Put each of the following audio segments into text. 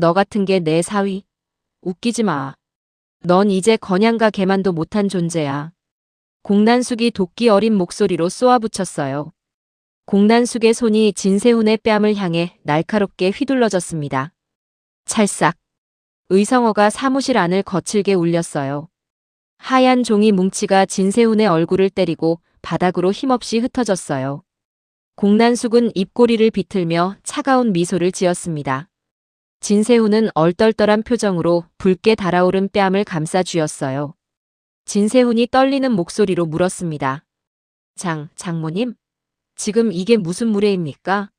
너 같은 게 내 사위? 웃기지 마. 넌 이제 건양가 개만도 못한 존재야. 공난숙이 도끼 어린 목소리로 쏘아붙였어요. 공난숙의 손이 진세훈의 뺨을 향해 날카롭게 휘둘러졌습니다. 찰싹. 의성어가 사무실 안을 거칠게 울렸어요. 하얀 종이 뭉치가 진세훈의 얼굴을 때리고 바닥으로 힘없이 흩어졌어요. 공난숙은 입꼬리를 비틀며 차가운 미소를 지었습니다. 진세훈은 얼떨떨한 표정으로 붉게 달아오른 뺨을 감싸 쥐었어요. 진세훈이 떨리는 목소리로 물었습니다. 장모님? 지금 이게 무슨 무례입니까?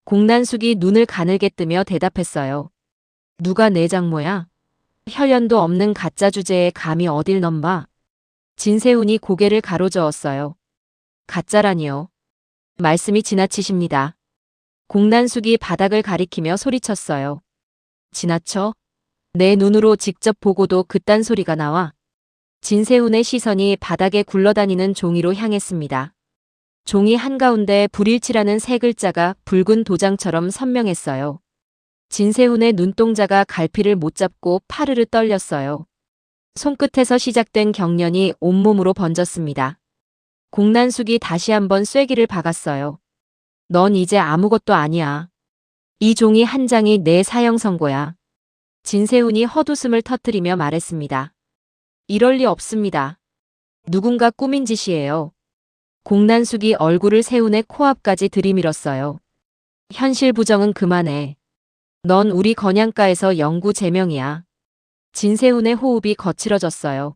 공난숙이 눈을 가늘게 뜨며 대답했어요. 누가 내 장모야? 혈연도 없는 가짜 주제에 감히 어딜 넘봐. 진세훈이 고개를 가로저었어요. 가짜라니요. 말씀이 지나치십니다. 공난숙이 바닥을 가리키며 소리쳤어요. 지나쳐? 내 눈으로 직접 보고도 그딴 소리가 나와. 진세훈의 시선이 바닥에 굴러다니는 종이로 향했습니다. 종이 한가운데 불일치라는 세 글자가 붉은 도장처럼 선명했어요. 진세훈의 눈동자가 갈피를 못 잡고 파르르 떨렸어요. 손끝에서 시작된 경련이 온몸으로 번졌습니다. 공난숙이 다시 한번 쐐기를 박았어요. 넌 이제 아무것도 아니야. 이 종이 한 장이 내 사형 선고야. 진세훈이 헛웃음을 터뜨리며 말했습니다. 이럴 리 없습니다. 누군가 꾸민 짓이에요. 공난숙이 얼굴을 세훈의 코앞까지 들이밀었어요. 현실 부정은 그만해. 넌 우리 건양가에서 영구 제명이야. 진세훈의 호흡이 거칠어졌어요.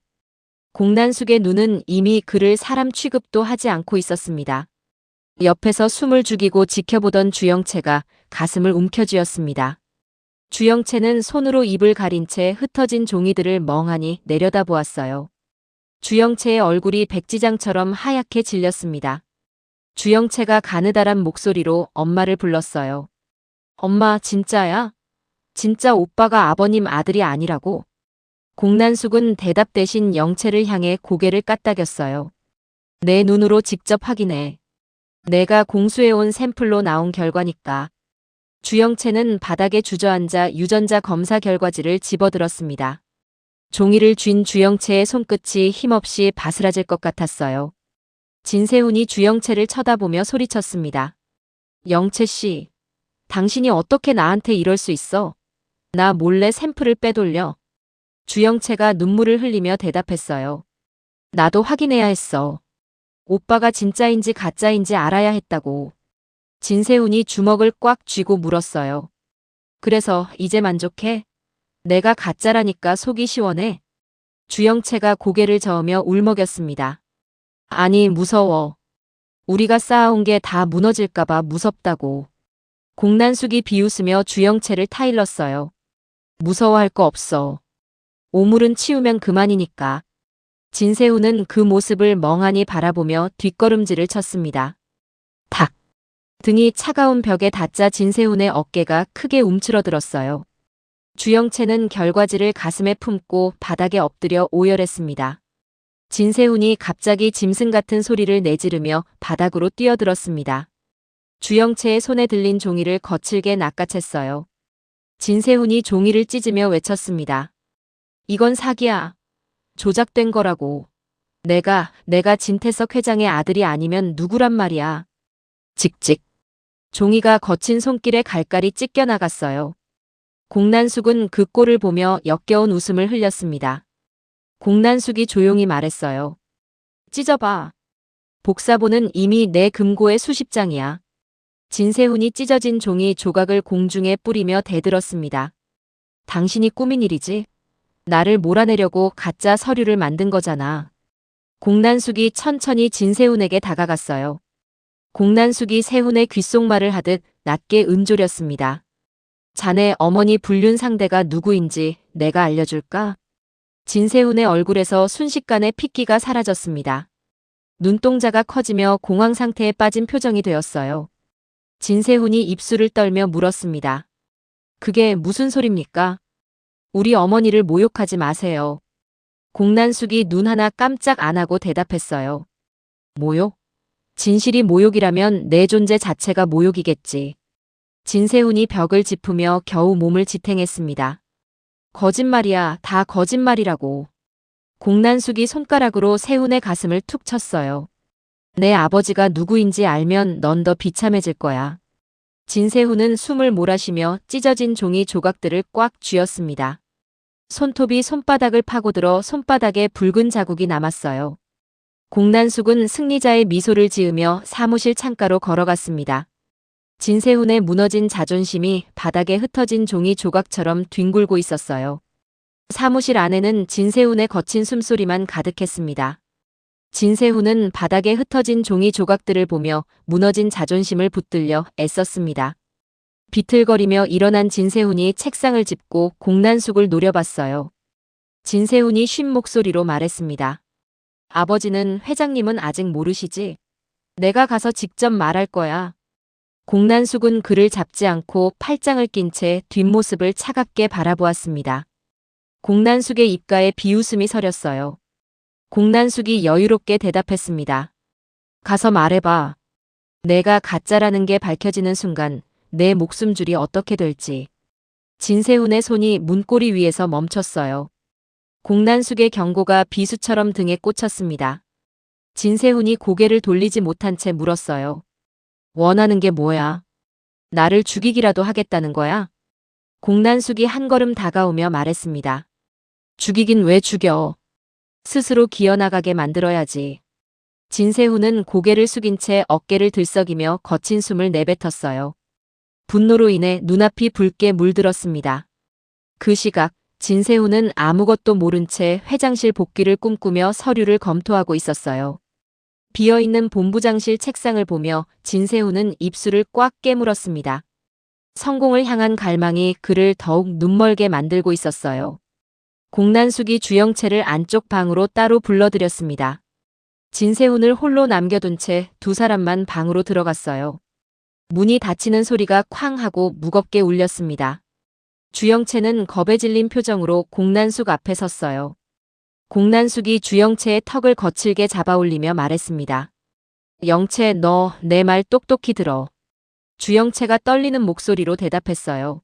공난숙의 눈은 이미 그를 사람 취급도 하지 않고 있었습니다. 옆에서 숨을 죽이고 지켜보던 주영채가 가슴을 움켜쥐었습니다. 주영채는 손으로 입을 가린 채 흩어진 종이들을 멍하니 내려다보았어요. 주영채의 얼굴이 백지장처럼 하얗게 질렸습니다. 주영채가 가느다란 목소리로 엄마를 불렀어요. 엄마, 진짜야? 진짜 오빠가 아버님 아들이 아니라고? 공난숙은 대답 대신 영채를 향해 고개를 까딱였어요. 내 눈으로 직접 확인해. 내가 공수해온 샘플로 나온 결과니까. 주영채는 바닥에 주저앉아 유전자 검사 결과지를 집어들었습니다. 종이를 쥔 주영채의 손끝이 힘없이 바스라질 것 같았어요. 진세훈이 주영채를 쳐다보며 소리쳤습니다. 영채 씨, 당신이 어떻게 나한테 이럴 수 있어? 나 몰래 샘플을 빼돌려. 주영채가 눈물을 흘리며 대답했어요. 나도 확인해야 했어. 오빠가 진짜인지 가짜인지 알아야 했다고. 진세훈이 주먹을 꽉 쥐고 물었어요. 그래서 이제 만족해? 내가 가짜라니까 속이 시원해? 주영채가 고개를 저으며 울먹였습니다. 아니, 무서워. 우리가 쌓아온 게 다 무너질까봐 무섭다고. 공난숙이 비웃으며 주영채를 타일렀어요. 무서워할 거 없어. 오물은 치우면 그만이니까. 진세훈은 그 모습을 멍하니 바라보며 뒷걸음질을 쳤습니다. 탁! 등이 차가운 벽에 닿자 진세훈의 어깨가 크게 움츠러들었어요. 주영채는 결과지를 가슴에 품고 바닥에 엎드려 오열했습니다. 진세훈이 갑자기 짐승 같은 소리를 내지르며 바닥으로 뛰어들었습니다. 주영채의 손에 들린 종이를 거칠게 낚아챘어요. 진세훈이 종이를 찢으며 외쳤습니다. 이건 사기야. 조작된 거라고. 내가 진태석 회장의 아들이 아니면 누구란 말이야. 직직. 종이가 거친 손길에 갈갈이 찢겨 나갔어요. 공난숙은 그 꼴을 보며 역겨운 웃음을 흘렸습니다. 공난숙이 조용히 말했어요. 찢어봐. 복사본은 이미 내 금고에 수십 장이야. 진세훈이 찢어진 종이 조각을 공중에 뿌리며 대들었습니다. 당신이 꾸민 일이지? 나를 몰아내려고 가짜 서류를 만든 거잖아. 공난숙이 천천히 진세훈에게 다가갔어요. 공난숙이 세훈의 귓속말을 하듯 낮게 은조렸습니다. 자네 어머니 불륜 상대가 누구인지 내가 알려줄까? 진세훈의 얼굴에서 순식간에 핏기가 사라졌습니다. 눈동자가 커지며 공황 상태에 빠진 표정이 되었어요. 진세훈이 입술을 떨며 물었습니다. 그게 무슨 소립니까? 우리 어머니를 모욕하지 마세요. 공난숙이 눈 하나 깜짝 안 하고 대답했어요. 모욕? 진실이 모욕이라면 내 존재 자체가 모욕이겠지. 진세훈이 벽을 짚으며 겨우 몸을 지탱했습니다. 거짓말이야, 다 거짓말이라고. 공난숙이 손가락으로 세훈의 가슴을 툭 쳤어요. 내 아버지가 누구인지 알면 넌 더 비참해질 거야. 진세훈은 숨을 몰아쉬며 찢어진 종이 조각들을 꽉 쥐었습니다. 손톱이 손바닥을 파고들어 손바닥에 붉은 자국이 남았어요. 공난숙은 승리자의 미소를 지으며 사무실 창가로 걸어갔습니다. 진세훈의 무너진 자존심이 바닥에 흩어진 종이 조각처럼 뒹굴고 있었어요. 사무실 안에는 진세훈의 거친 숨소리만 가득했습니다. 진세훈은 바닥에 흩어진 종이 조각들을 보며 무너진 자존심을 붙들려 애썼습니다. 비틀거리며 일어난 진세훈이 책상을 짚고 공난숙을 노려봤어요. 진세훈이 쉰 목소리로 말했습니다. 아버지는 회장님은 아직 모르시지? 내가 가서 직접 말할 거야. 공난숙은 그를 잡지 않고 팔짱을 낀 채 뒷모습을 차갑게 바라보았습니다. 공난숙의 입가에 비웃음이 서렸어요. 공난숙이 여유롭게 대답했습니다. 가서 말해봐. 내가 가짜라는 게 밝혀지는 순간 내 목숨줄이 어떻게 될지. 진세훈의 손이 문고리 위에서 멈췄어요. 공난숙의 경고가 비수처럼 등에 꽂혔습니다. 진세훈이 고개를 돌리지 못한 채 물었어요. 원하는 게 뭐야? 나를 죽이기라도 하겠다는 거야? 공난숙이 한 걸음 다가오며 말했습니다. 죽이긴 왜 죽여? 스스로 기어나가게 만들어야지. 진세훈은 고개를 숙인 채 어깨를 들썩이며 거친 숨을 내뱉었어요. 분노로 인해 눈앞이 붉게 물들었습니다. 그 시각 진세훈은 아무것도 모른 채 회장실 복귀를 꿈꾸며 서류를 검토하고 있었어요. 비어있는 본부장실 책상을 보며 진세훈은 입술을 꽉 깨물었습니다. 성공을 향한 갈망이 그를 더욱 눈멀게 만들고 있었어요. 공난숙이 주영채를 안쪽 방으로 따로 불러들였습니다. 진세훈을 홀로 남겨둔 채 두 사람만 방으로 들어갔어요. 문이 닫히는 소리가 쾅 하고 무겁게 울렸습니다. 주영채는 겁에 질린 표정으로 공난숙 앞에 섰어요. 공난숙이 주영채의 턱을 거칠게 잡아올리며 말했습니다. 영채, 너 내 말 똑똑히 들어. 주영채가 떨리는 목소리로 대답했어요.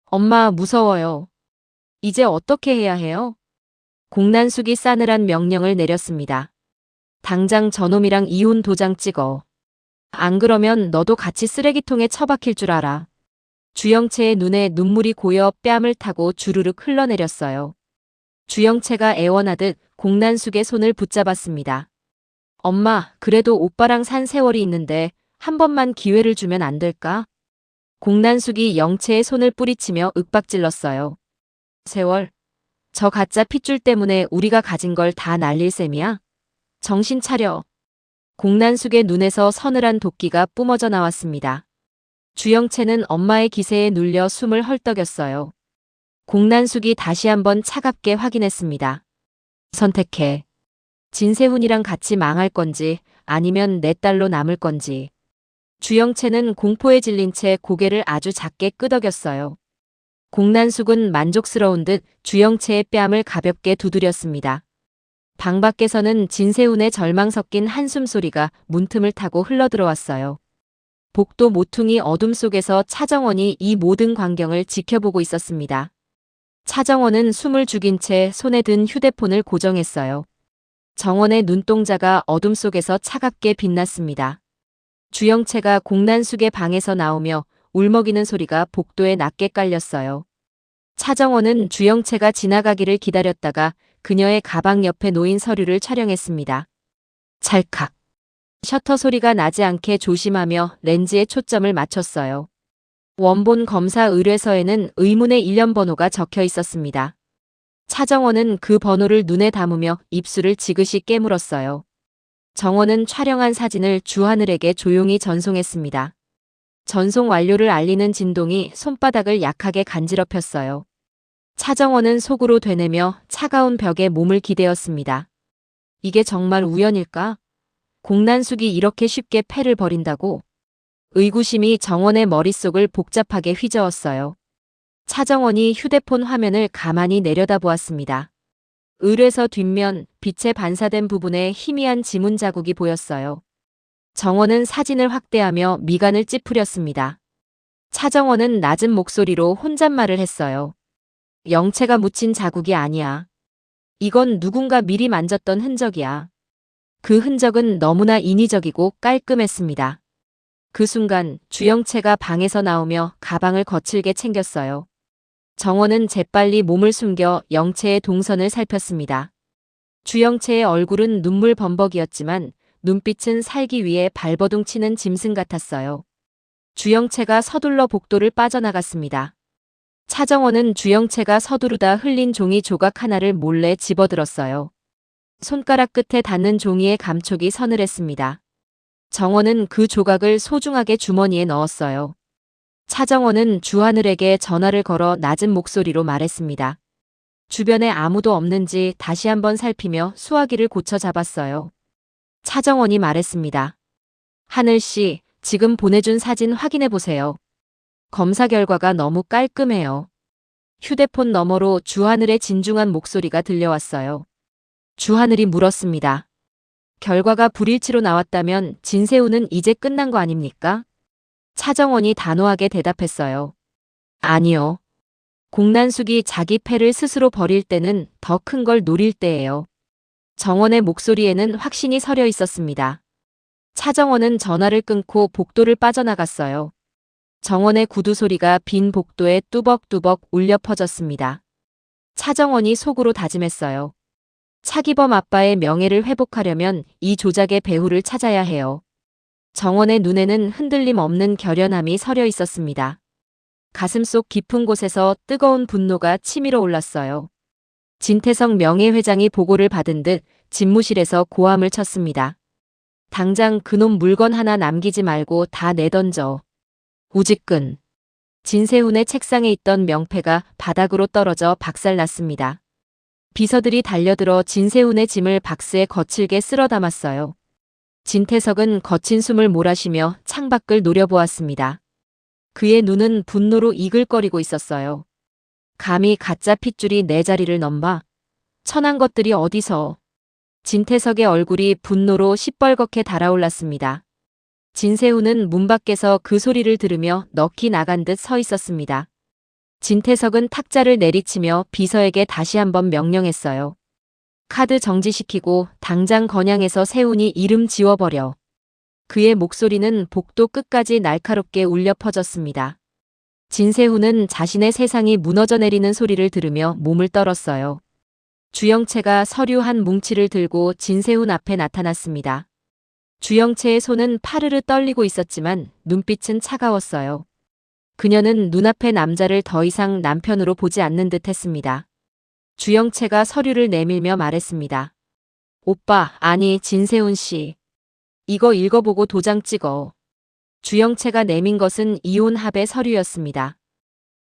엄마, 무서워요. 이제 어떻게 해야 해요? 공난숙이 싸늘한 명령을 내렸습니다. 당장 저놈이랑 이혼 도장 찍어. 안 그러면 너도 같이 쓰레기통에 처박힐 줄 알아. 주영채의 눈에 눈물이 고여 뺨을 타고 주르륵 흘러내렸어요. 주영채가 애원하듯 공난숙의 손을 붙잡았습니다. 엄마, 그래도 오빠랑 산 세월이 있는데 한 번만 기회를 주면 안 될까? 공난숙이 영채의 손을 뿌리치며 윽박질렀어요. 세월? 저 가짜 핏줄 때문에 우리가 가진 걸 다 날릴 셈이야? 정신 차려. 공난숙의 눈에서 서늘한 도끼가 뿜어져 나왔습니다. 주영채는 엄마의 기세에 눌려 숨을 헐떡였어요. 공난숙이 다시 한번 차갑게 확인했습니다. 선택해. 진세훈이랑 같이 망할 건지 아니면 내 딸로 남을 건지. 주영채는 공포에 질린 채 고개를 아주 작게 끄덕였어요. 공난숙은 만족스러운 듯 주영채의 뺨을 가볍게 두드렸습니다. 방 밖에서는 진세훈의 절망 섞인 한숨 소리가 문틈을 타고 흘러들어왔어요. 복도 모퉁이 어둠 속에서 차정원이 이 모든 광경을 지켜보고 있었습니다. 차정원은 숨을 죽인 채 손에 든 휴대폰을 고정했어요. 정원의 눈동자가 어둠 속에서 차갑게 빛났습니다. 주영채가 공난숙의 방에서 나오며 울먹이는 소리가 복도에 낮게 깔렸어요. 차정원은 주영채가 지나가기를 기다렸다가 그녀의 가방 옆에 놓인 서류를 촬영했습니다. 찰칵. 셔터 소리가 나지 않게 조심하며 렌즈에 초점을 맞췄어요. 원본 검사 의뢰서에는 의문의 일련 번호가 적혀 있었습니다. 차정원은 그 번호를 눈에 담으며 입술을 지그시 깨물었어요. 정원은 촬영한 사진을 주하늘에게 조용히 전송했습니다. 전송 완료를 알리는 진동이 손바닥을 약하게 간지럽혔어요. 차정원은 속으로 되뇌며 차가운 벽에 몸을 기대었습니다. 이게 정말 우연일까? 공난숙이 이렇게 쉽게 패를 버린다고? 의구심이 정원의 머릿속을 복잡하게 휘저었어요. 차정원이 휴대폰 화면을 가만히 내려다보았습니다. 의뢰서 뒷면 빛에 반사된 부분에 희미한 지문 자국이 보였어요. 정원은 사진을 확대하며 미간을 찌푸렸습니다. 차정원은 낮은 목소리로 혼잣말을 했어요. 영채가 묻힌 자국이 아니야. 이건 누군가 미리 만졌던 흔적이야. 그 흔적은 너무나 인위적이고 깔끔했습니다. 그 순간 주영채가 방에서 나오며 가방을 거칠게 챙겼어요. 정원은 재빨리 몸을 숨겨 영채의 동선을 살폈습니다. 주영채의 얼굴은 눈물 범벅이었지만 눈빛은 살기 위해 발버둥 치는 짐승 같았어요. 주영채가 서둘러 복도를 빠져나갔습니다. 차정원은 주영채가 서두르다 흘린 종이 조각 하나를 몰래 집어들었어요. 손가락 끝에 닿는 종이에 감촉이 서늘했습니다. 정원은 그 조각을 소중하게 주머니에 넣었어요. 차정원은 주하늘에게 전화를 걸어 낮은 목소리로 말했습니다. 주변에 아무도 없는지 다시 한번 살피며 수화기를 고쳐 잡았어요. 차정원이 말했습니다. 하늘 씨, 지금 보내준 사진 확인해 보세요. 검사 결과가 너무 깔끔해요. 휴대폰 너머로 주하늘의 진중한 목소리가 들려왔어요. 주하늘이 물었습니다. 결과가 불일치로 나왔다면 진세우는 이제 끝난 거 아닙니까? 차정원이 단호하게 대답했어요. 아니요. 공난숙이 자기 패를 스스로 버릴 때는 더 큰 걸 노릴 때예요. 정원의 목소리에는 확신이 서려 있었습니다. 차정원은 전화를 끊고 복도를 빠져나갔어요. 정원의 구두 소리가 빈 복도에 뚜벅뚜벅 울려 퍼졌습니다. 차정원이 속으로 다짐했어요. 차기범 아빠의 명예를 회복하려면 이 조작의 배후를 찾아야 해요. 정원의 눈에는 흔들림 없는 결연함이 서려 있었습니다. 가슴속 깊은 곳에서 뜨거운 분노가 치밀어 올랐어요. 진태성 명예회장이 보고를 받은 듯 집무실에서 고함을 쳤습니다. 당장 그놈 물건 하나 남기지 말고 다 내던져. 우직근. 진세훈의 책상에 있던 명패가 바닥으로 떨어져 박살났습니다. 비서들이 달려들어 진세훈의 짐을 박스에 거칠게 쓸어 담았어요. 진태석은 거친 숨을 몰아쉬며 창밖을 노려보았습니다. 그의 눈은 분노로 이글거리고 있었어요. 감히 가짜 핏줄이 내 자리를 넘봐. 천한 것들이 어디서. 진태석의 얼굴이 분노로 시뻘겋게 달아올랐습니다. 진세훈은 문 밖에서 그 소리를 들으며 넋이 나간 듯 서 있었습니다. 진태석은 탁자를 내리치며 비서에게 다시 한번 명령했어요. 카드 정지시키고 당장 건양에서 세훈이 이름 지워버려. 그의 목소리는 복도 끝까지 날카롭게 울려 퍼졌습니다. 진세훈은 자신의 세상이 무너져 내리는 소리를 들으며 몸을 떨었어요. 주영채가 서류 한 뭉치를 들고 진세훈 앞에 나타났습니다. 주영채의 손은 파르르 떨리고 있었지만 눈빛은 차가웠어요. 그녀는 눈앞의 남자를 더 이상 남편으로 보지 않는 듯 했습니다. 주영채가 서류를 내밀며 말했습니다. 오빠, 아니 진세훈 씨. 이거 읽어보고 도장 찍어. 주영채가 내민 것은 이혼 합의 서류였습니다.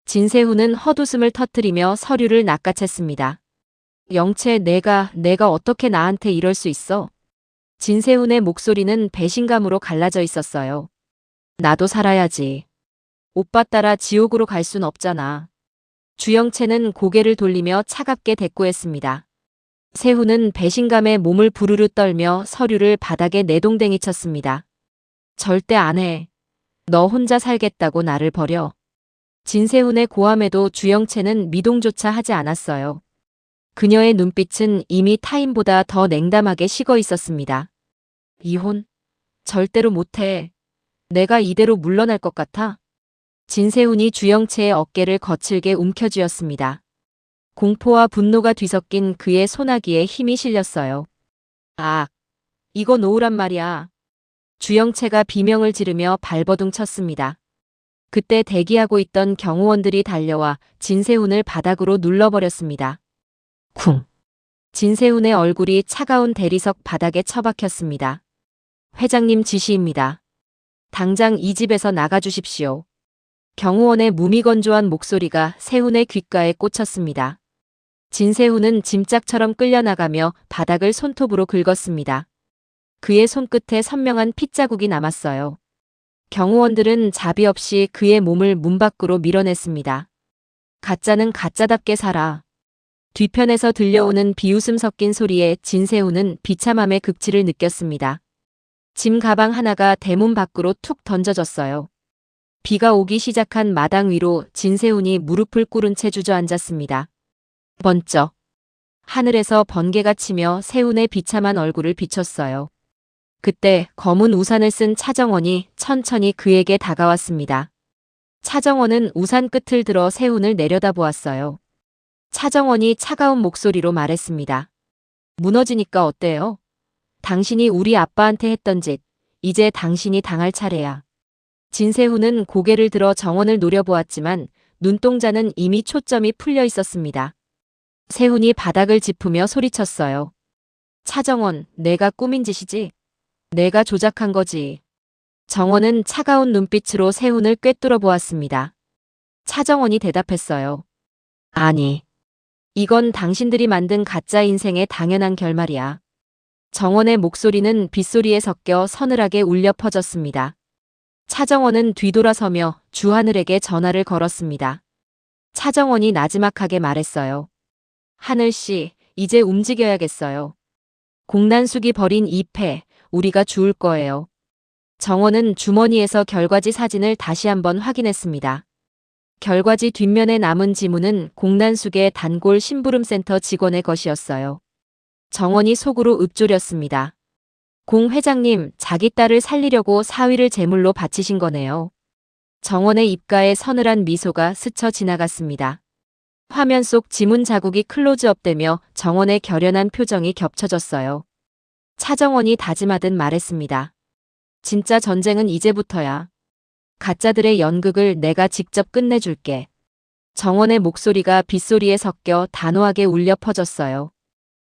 진세훈은 헛웃음을 터뜨리며 서류를 낚아챘습니다. 영채, 내가 어떻게 나한테 이럴 수 있어? 진세훈의 목소리는 배신감으로 갈라져 있었어요. 나도 살아야지. 오빠 따라 지옥으로 갈 순 없잖아. 주영채는 고개를 돌리며 차갑게 대꾸했습니다. 세훈은 배신감에 몸을 부르르 떨며 서류를 바닥에 내동댕이 쳤습니다. 절대 안 해. 너 혼자 살겠다고 나를 버려. 진세훈의 고함에도 주영채는 미동조차 하지 않았어요. 그녀의 눈빛은 이미 타인보다 더 냉담하게 식어 있었습니다. 이혼? 절대로 못해. 내가 이대로 물러날 것 같아? 진세훈이 주영채의 어깨를 거칠게 움켜쥐었습니다. 공포와 분노가 뒤섞인 그의 소나기에 힘이 실렸어요. 아, 이거 놓으란 말이야. 주영채가 비명을 지르며 발버둥 쳤습니다. 그때 대기하고 있던 경호원들이 달려와 진세훈을 바닥으로 눌러버렸습니다. 쿵. 진세훈의 얼굴이 차가운 대리석 바닥에 처박혔습니다. 회장님 지시입니다. 당장 이 집에서 나가주십시오. 경호원의 무미건조한 목소리가 세훈의 귓가에 꽂혔습니다. 진세훈은 짐짝처럼 끌려나가며 바닥을 손톱으로 긁었습니다. 그의 손끝에 선명한 핏자국이 남았어요. 경호원들은 자비 없이 그의 몸을 문 밖으로 밀어냈습니다. 가짜는 가짜답게 살아. 뒤편에서 들려오는 비웃음 섞인 소리에 진세훈은 비참함의 극치를 느꼈습니다. 짐 가방 하나가 대문 밖으로 툭 던져졌어요. 비가 오기 시작한 마당 위로 진세훈이 무릎을 꿇은 채 주저앉았습니다. 번쩍. 하늘에서 번개가 치며 세훈의 비참한 얼굴을 비췄어요. 그때 검은 우산을 쓴 차정원이 천천히 그에게 다가왔습니다. 차정원은 우산 끝을 들어 세훈을 내려다보았어요. 차정원이 차가운 목소리로 말했습니다. 무너지니까 어때요? 당신이 우리 아빠한테 했던 짓, 이제 당신이 당할 차례야. 진세훈은 고개를 들어 정원을 노려보았지만 눈동자는 이미 초점이 풀려 있었습니다. 세훈이 바닥을 짚으며 소리쳤어요. 차정원, 내가 꾸민 짓이지? 내가 조작한 거지. 정원은 차가운 눈빛으로 세훈을 꿰뚫어 보았습니다. 차정원이 대답했어요. 아니. 이건 당신들이 만든 가짜 인생의 당연한 결말이야. 정원의 목소리는 빗소리에 섞여 서늘하게 울려 퍼졌습니다. 차정원은 뒤돌아서며 주하늘에게 전화를 걸었습니다. 차정원이 나지막하게 말했어요. 하늘씨, 이제 움직여야겠어요. 공난숙이 벌인 이 패, 우리가 주울 거예요. 정원은 주머니에서 결과지 사진을 다시 한번 확인했습니다. 결과지 뒷면에 남은 지문은 공난숙의 단골 심부름센터 직원의 것이었어요. 정원이 속으로 읊조렸습니다. 공 회장님, 자기 딸을 살리려고 사위를 제물로 바치신 거네요. 정원의 입가에 서늘한 미소가 스쳐 지나갔습니다. 화면 속 지문 자국이 클로즈업되며 정원의 결연한 표정이 겹쳐졌어요. 차정원이 다짐하듯 말했습니다. 진짜 전쟁은 이제부터야. 가짜들의 연극을 내가 직접 끝내줄게. 정원의 목소리가 빗소리에 섞여 단호하게 울려 퍼졌어요.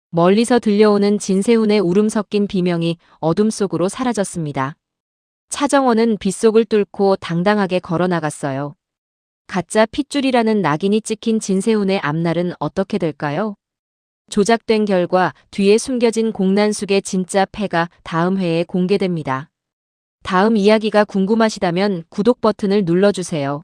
멀리서 들려오는 진세훈의 울음 섞인 비명이 어둠 속으로 사라졌습니다. 차정원은 빗속을 뚫고 당당하게 걸어나갔어요. 가짜 핏줄이라는 낙인이 찍힌 진세훈의 앞날은 어떻게 될까요? 조작된 결과 뒤에 숨겨진 공난숙의 진짜 패가 다음 회에 공개됩니다. 다음 이야기가 궁금하시다면 구독 버튼을 눌러주세요.